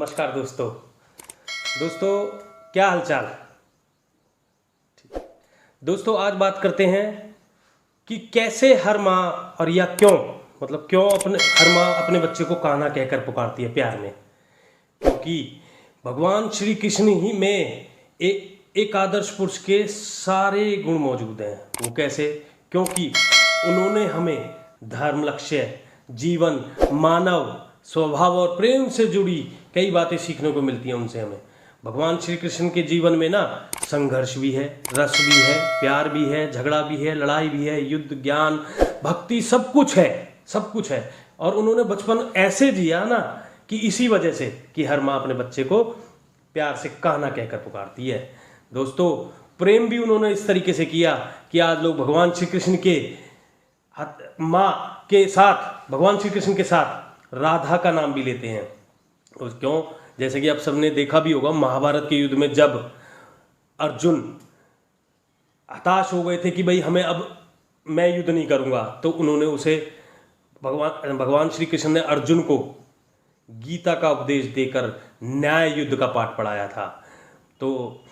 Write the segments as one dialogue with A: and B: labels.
A: नमस्कार दोस्तों। क्या हालचाल। दोस्तों आज बात करते हैं कि कैसे हर माँ और या क्यों अपने हर माँ अपने बच्चे को कान्हा कहकर पुकारती है प्यार में। क्योंकि भगवान श्री कृष्ण ही में एक आदर्श पुरुष के सारे गुण मौजूद हैं। वो कैसे? क्योंकि उन्होंने हमें धर्म, लक्ष्य, जीवन, मानव स्वभाव और प्रेम से जुड़ी कई बातें सीखने को मिलती हैं उनसे हमें। भगवान श्री कृष्ण के जीवन में ना संघर्ष भी है, रस भी है, प्यार भी है, झगड़ा भी है, लड़ाई भी है, युद्ध, ज्ञान, भक्ति, सब कुछ है। और उन्होंने बचपन ऐसे जिया ना कि इसी वजह से कि हर माँ अपने बच्चे को प्यार से कान्हा कहकर पुकारती है। दोस्तों प्रेम भी उन्होंने इस तरीके से किया कि आज लोग भगवान श्री कृष्ण के भगवान श्री कृष्ण के साथ राधा का नाम भी लेते हैं। और क्यों? जैसे कि आप सबने देखा भी होगा महाभारत के युद्ध में जब अर्जुन हताश हो गए थे कि भाई मैं युद्ध नहीं करूंगा, तो उन्होंने उसे भगवान श्री कृष्ण ने अर्जुन को गीता का उपदेश देकर न्याय युद्ध का पाठ पढ़ाया था। तो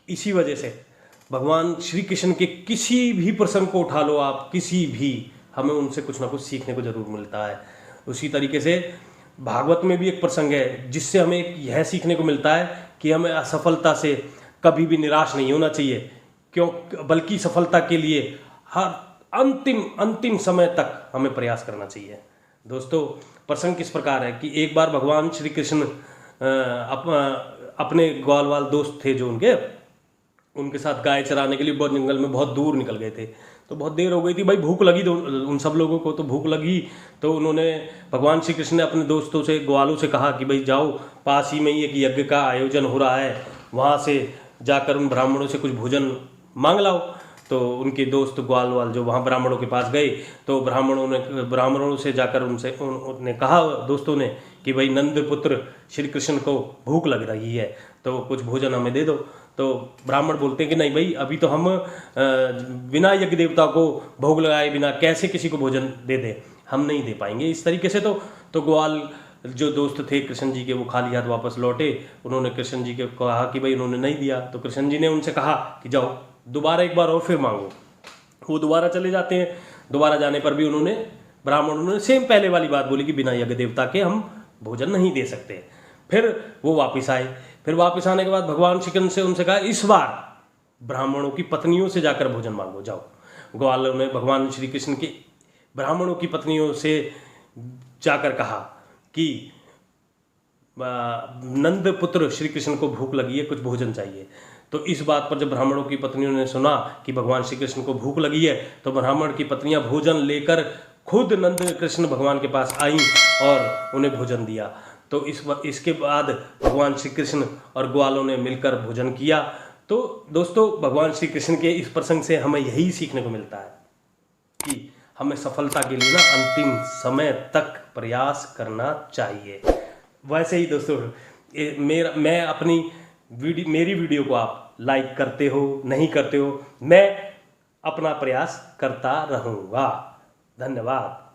A: इसी वजह से भगवान श्री कृष्ण के किसी भी प्रसंग को उठा लो आप, हमें उनसे कुछ ना कुछ सीखने को जरूर मिलता है। उसी तरीके से भागवत में भी एक प्रसंग है जिससे हमें यह सीखने को मिलता है कि हमें असफलता से कभी भी निराश नहीं होना चाहिए, बल्कि सफलता के लिए हर अंतिम समय तक हमें प्रयास करना चाहिए। दोस्तों प्रसंग किस प्रकार है कि एक बार भगवान श्री कृष्ण अपने ग्वाल दोस्त थे जो उनके साथ गाय चराने के लिए बहुत जंगल में बहुत दूर निकल गए थे। तो बहुत देर हो गई थी, भाई भूख लगी, तो उन सब लोगों को तो भूख लगी। तो उन्होंने भगवान श्री कृष्ण ने अपने दोस्तों से, ग्वालों से कहा कि भाई जाओ, पास ही में ही एक यज्ञ का आयोजन हो रहा है, वहाँ से जाकर उन ब्राह्मणों से कुछ भोजन मांग लाओ। तो उनके दोस्त ग्वाल जो वहाँ ब्राह्मणों के पास गए, तो ब्राह्मणों से जाकर उन्होंने कहा, दोस्तों ने, कि भाई नंद पुत्र श्री कृष्ण को भूख लग रही है, तो कुछ भोजन हमें दे दो। तो ब्राह्मण बोलते हैं कि नहीं भाई, अभी तो हम बिना यज्ञ देवता को भोग लगाए बिना कैसे किसी को भोजन दे दें, हम नहीं दे पाएंगे इस तरीके से। तो ग्वाल जो दोस्त थे कृष्ण जी के, वो खाली हाथ वापस लौटे। उन्होंने कृष्ण जी के कहा कि भाई उन्होंने नहीं दिया, तो कृष्ण जी ने उनसे कहा कि जाओ दोबारा एक बार और फिर मांगो। वो दोबारा चले जाते हैं। दोबारा जाने पर भी ब्राह्मणों ने सेम पहले वाली बात बोली कि बिना यज्ञ देवता के हम भोजन नहीं दे सकते। फिर वो वापस आए। फिर वापस आने के बाद भगवान श्री कृष्ण से उनसे कहा, इस बार ब्राह्मणों की पत्नियों से जाकर भोजन मांगो, जाओ। ग्वालों ने भगवान श्री कृष्ण के ब्राह्मणों की पत्नियों से जाकर कहा कि नंद पुत्र श्री कृष्ण को भूख लगी है, कुछ भोजन चाहिए। तो इस बात पर जब ब्राह्मणों की पत्नियों ने सुना कि भगवान श्री कृष्ण को भूख लगी है, तो ब्राह्मण की पत्नियां भोजन लेकर खुद नंद कृष्ण भगवान के पास आईं और उन्हें भोजन दिया। तो इसके बाद भगवान श्री कृष्ण और ग्वालों ने मिलकर भोजन किया। तो दोस्तों भगवान श्री कृष्ण के इस प्रसंग से हमें यही सीखने को मिलता है कि हमें सफलता के लिए ना अंतिम समय तक प्रयास करना चाहिए। वैसे ही दोस्तों मेरी वीडियो को आप लाइक करते हो नहीं करते हो, मैं अपना प्रयास करता रहूँगा। धन्यवाद।